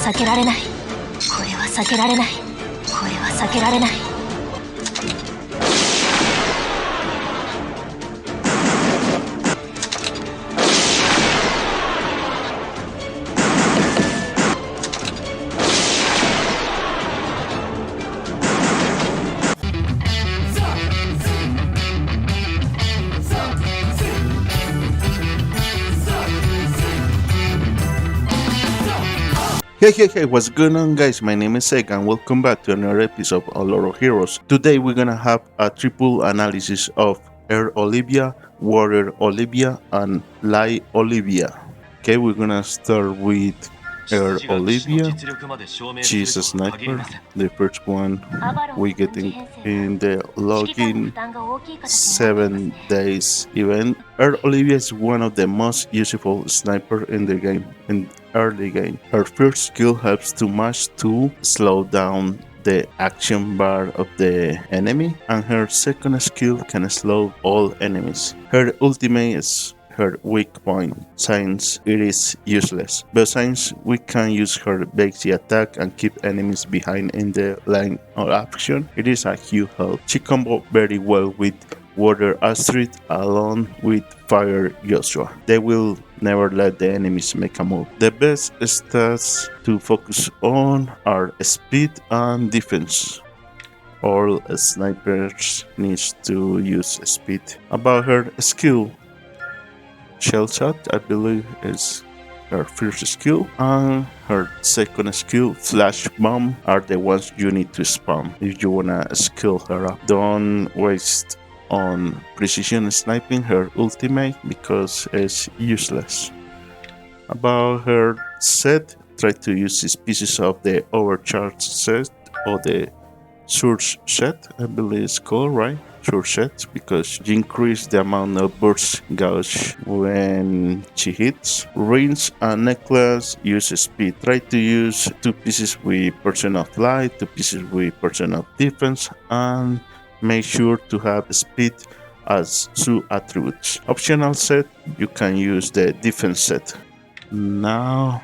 避けられない。これは避けられない。これは避けられない。Hey, what's going on, guys? My name is Helga and welcome back to another episode of Lord of Heroes. Today we're gonna have a triple analysis of Earth Olivia, Water Olivia, and Light Olivia. Okay, we're gonna start with Earth Olivia. She's a sniper, the first one we get in the login 7 days event. Earth Olivia is one of the most useful sniper in the game. In early game, her first skill helps too much to slow down the action bar of the enemy, and her second skill can slow all enemies. Her ultimate is her weak point, since it is useless, but since we can use her basic attack and keep enemies behind in the line of action, it is a huge help. She combos very well with Water Astrid along with Fire Joshua. They will never let the enemies make a move. The best stats to focus on are speed and defense. All snipers need to use speed. About her skill, Shell Shot, I believe, is her first skill, and her second skill, Flash Bomb, are the ones you need to spam if you wanna skill her up. Don't waste on precision sniping her ultimate because it's useless. About her set, try to use these pieces of the overcharged set or the surge set, I believe it's called, right? Surge set, because you increase the amount of burst gauge when she hits. Rings and necklace use speed. Try to use 2 pieces with percent of light, 2 pieces with percent of defense, and make sure to have speed as 2 attributes. Optional set, you can use the defense set. Now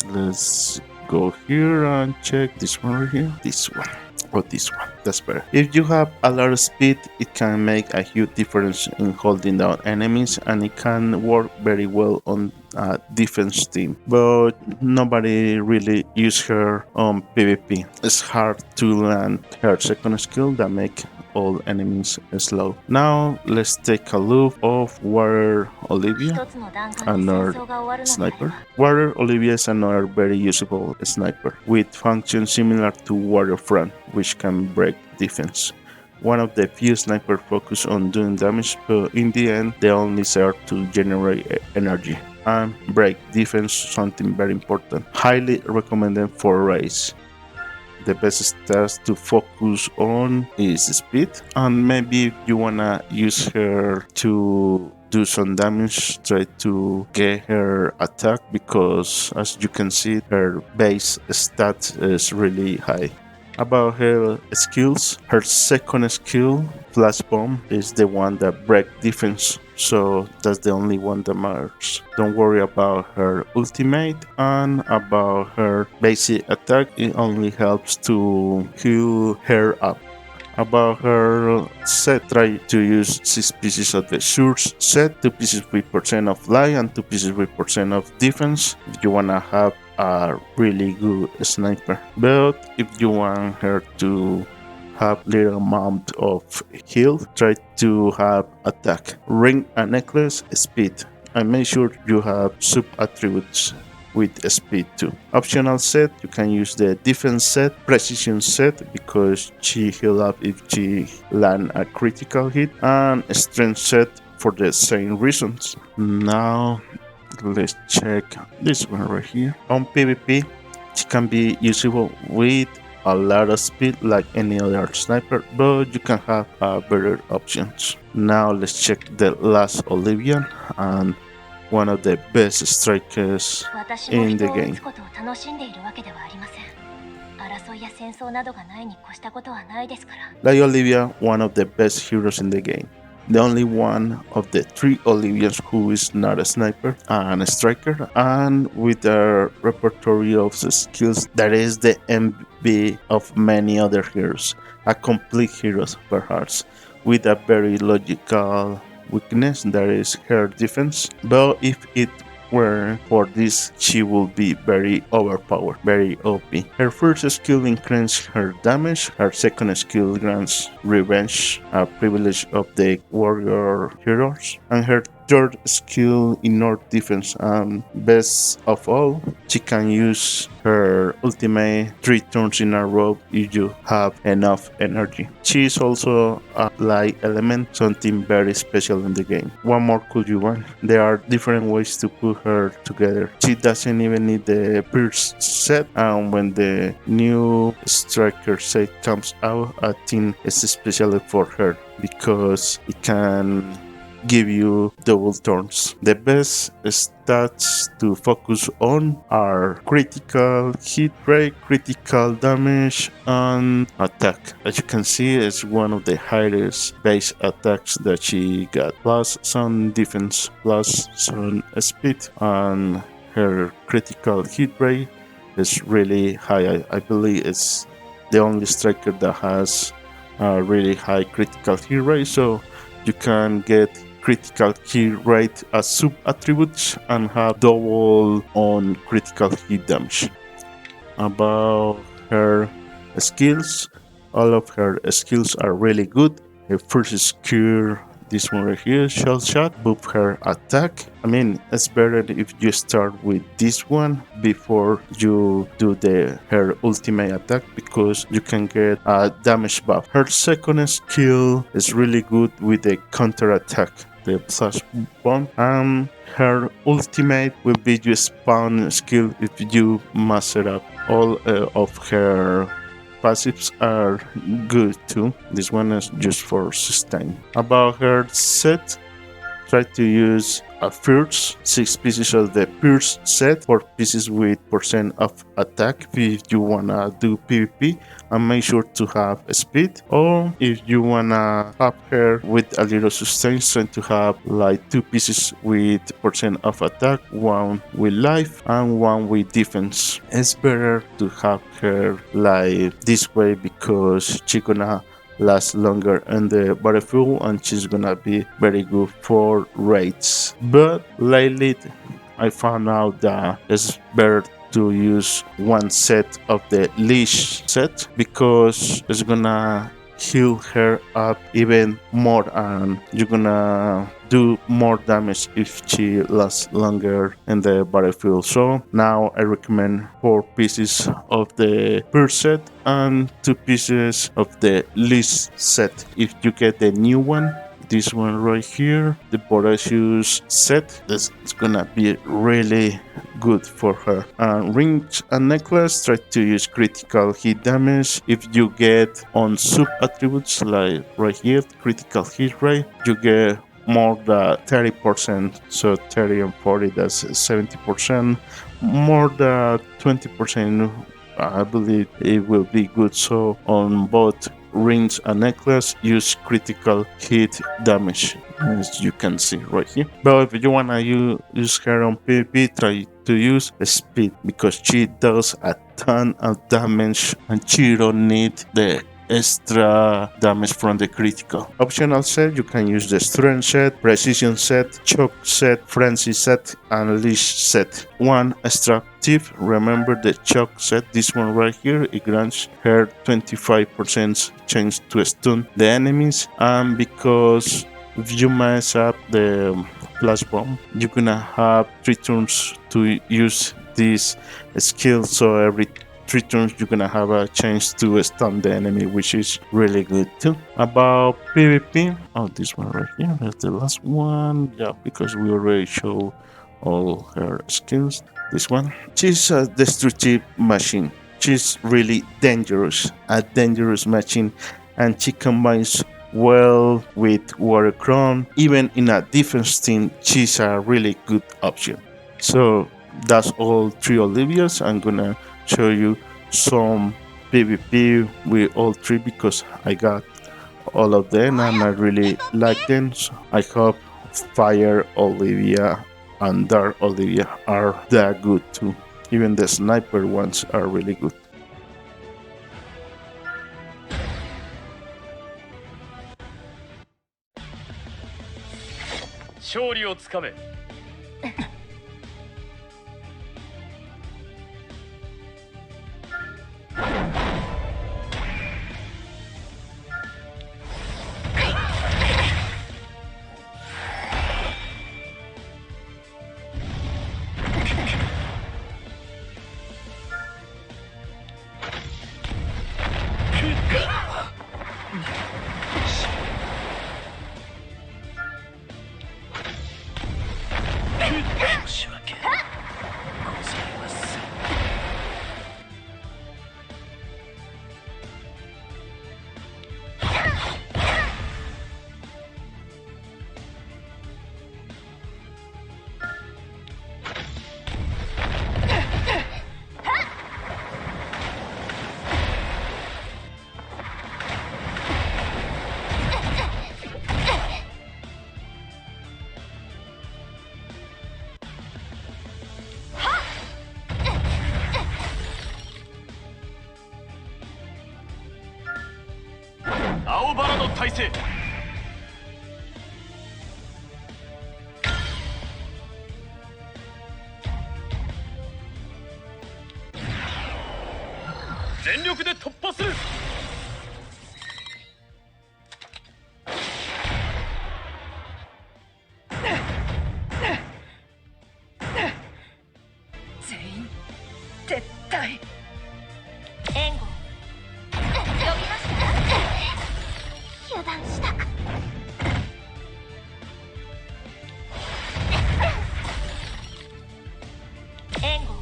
let's go here and check this one right here. This one. Or this one, that's better. If you have a lot of speed, it can make a huge difference in holding down enemies, and it can work very well on a defense team, but nobody really use her on PvP. It's hard to land her second skill that make all enemies slow. Now let's take a look of Water Olivia, another sniper. Water Olivia is another very usable sniper with functions similar to Water Fram, which can break defense. One of the few snipers focus on doing damage, but in the end they only serve to generate energy and break defense, something very important. Highly recommended for race. The best stats to focus on is speed, and maybe if you wanna use her to do some damage, try to get her attack, because as you can see her base stat is really high. About her skills, her second skill, Flash Bomb, is the one that breaks defense, so that's the only one that matters. Don't worry about her ultimate, and about her basic attack, it only helps to heal her up. About her set, try to use 6 pieces of the Surge set, 2 pieces with percent of light and 2 pieces with percent of defense if you wanna have a really good sniper. But if you want her to have little amount of heal, try to have attack, ring and necklace, speed, and make sure you have sub attributes with speed too. Optional set, you can use the defense set, precision set, because she heal up if she land a critical hit, and strength set for the same reasons. Now let's check this one right here. On PvP, she can be usable with a lot of speed like any other sniper, but you can have better options. Now let's check the last Olivia, and one of the best strikers in the game. Light Olivia, one of the best heroes in the game. the only one of the three Olivians who is not a sniper and a striker, and with a repertoire of skills that is the envy of many other heroes, a complete hero perhaps, with a very logical weakness that is her defense. But if it were for this, she would be very overpowered, very OP. Her first skill increases her damage, her second skill grants revenge, a privilege of the warrior heroes, and her third skill ignores defense, and best of all, she can use her ultimate 3 turns in a row if you have enough energy. She is also a light element, something very special in the game. What more could you want? There are different ways to put her together. She doesn't even need the Pierce set, and when the new striker set comes out, I think it's especially for her because it can give you double turns. The best stats to focus on are critical hit rate, critical damage, and attack. As you can see, it's one of the highest base attacks that she got, plus some defense, plus some speed, and her critical hit rate is really high. I believe it's the only striker that has a really high critical hit rate, so you can get critical hit rate as sub attributes and have double on critical hit damage. About her skills, all of her skills are really good. Her first skill, this one right here, shell shot, buff her attack. I mean, it's better if you start with this one before you do her ultimate attack because you can get a damage buff. Her second skill is really good with the counter attack, the flash bomb, and her ultimate will be your spawn skill if you master up. All of her passives are good too. This one is just for sustain. About her set, try to use a first 6 pieces of the Pierce set, 4 pieces with % of attack if you wanna do PvP, and make sure to have speed. Or if you wanna have her with a little sustain, try to have like 2 pieces with % of attack, 1 with life and 1 with defense. It's better to have her like this way because she's gonna last longer in the battlefield and she's gonna be very good for raids. But lately I found out that it's better to use one set of the leash set because it's gonna heal her up even more and you're gonna do more damage if she lasts longer in the battlefield. So now I recommend 4 pieces of the Pierce set and 2 pieces of the leash set. If you get the new one, this one right here, the Boracious set, this is gonna be really good for her. Rings and necklace, try to use critical hit damage. If you get on sub attributes like right here, critical hit rate, you get more than 30%, so 30 and 40, that's 70%. More than 20%, I believe it will be good. So on both rings and necklace, use critical hit damage, as you can see right here. But if you wanna use her on PvP, try to use speed because she does a ton of damage and she don't need the extra damage from the critical. Optional set, you can use the strength set, precision set, choke set, frenzy set, and leash set. One extra tip, remember the choke set, this one right here, it grants her 25% chance to stun the enemies, and because if you mess up the flash bomb, you're gonna have 3 turns to use this skill, so every 3 turns you're gonna have a chance to stun the enemy, which is really good too. About PvP, this one right here, that's the last one, yeah, because we already show all her skills. This one, she's a destructive machine. She's really dangerous, a dangerous machine, and she combines well with Water Krom. Even in a defense team, she's a really good option. So that's all 3 Olivias. I'm gonna show you some PvP with all 3 because I got all of them, and I really like them. So I hope Fire Olivia and Dark Olivia are that good too. Even the sniper ones are really good. 勝利をつかめ。青バラの体勢。全力で突破する。全員撤退。援護呼びました。油断したか。援護呼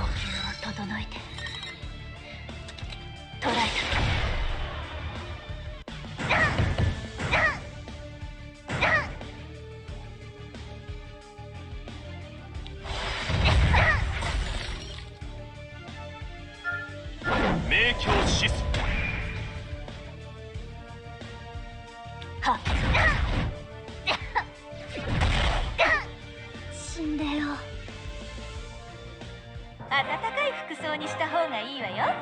吸を整えて捕らえた。明鏡止水。はっ死んでよ。暖かい服装にした方がいいわよ。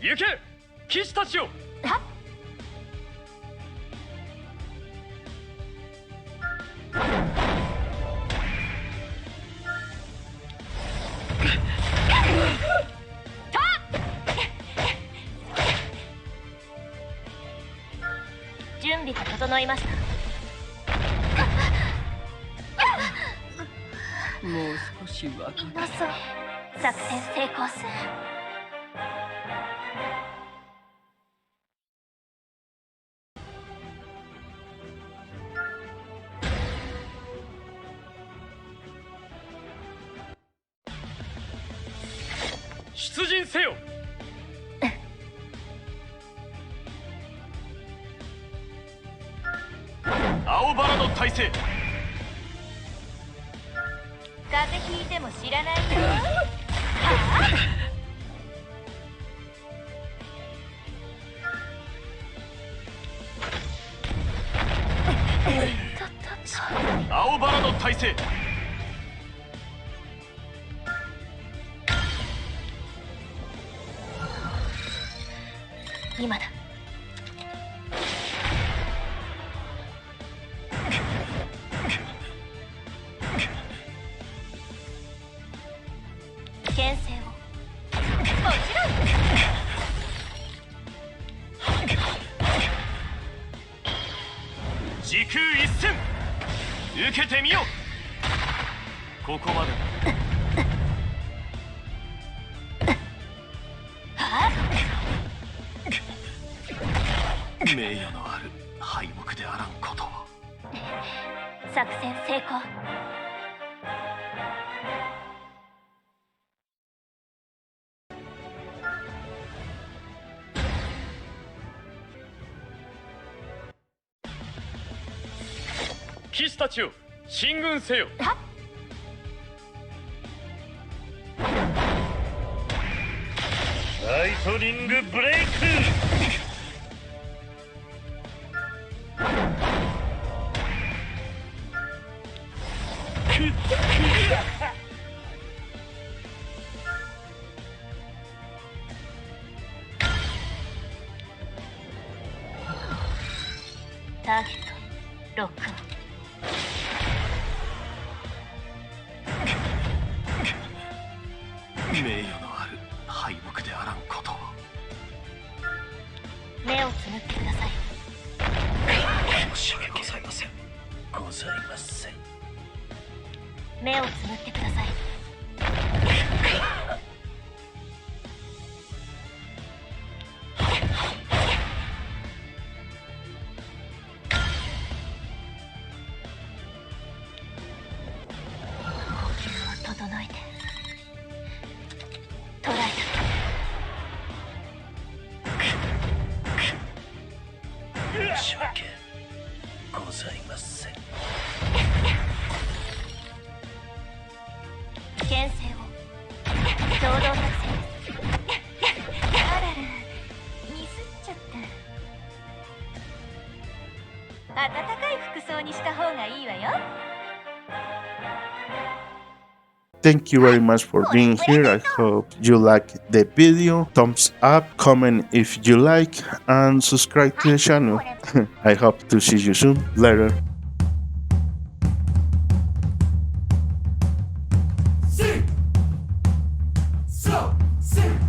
行け騎士たちよ。はっ準備が整いました。もう少し若く皆さん作戦成功する。出陣せよ。青バラの体勢。風邪ひいても知らないよ。青バラの体勢。今だ。牽制を。もちろん。時空一閃。受けてみよ。ここまで。名誉のある敗北であらんことを。作戦成功。騎士たちよ、進軍せよ。ライトニングブレイク。ターゲットロック名誉のある敗北であらんことを。目をつむってください。申し訳ございません。ございません。目をつむってください。呼吸を整えて捉えた。申し訳ございません。牽制を共同作戦です。あらら、ミスっちゃった。暖かい服装にした方がいいわよ。Thank you very much for being here. I hope you like the video. Thumbs up, comment if you like, and subscribe to the channel. I hope to see you soon. Later. Sing! So, sing!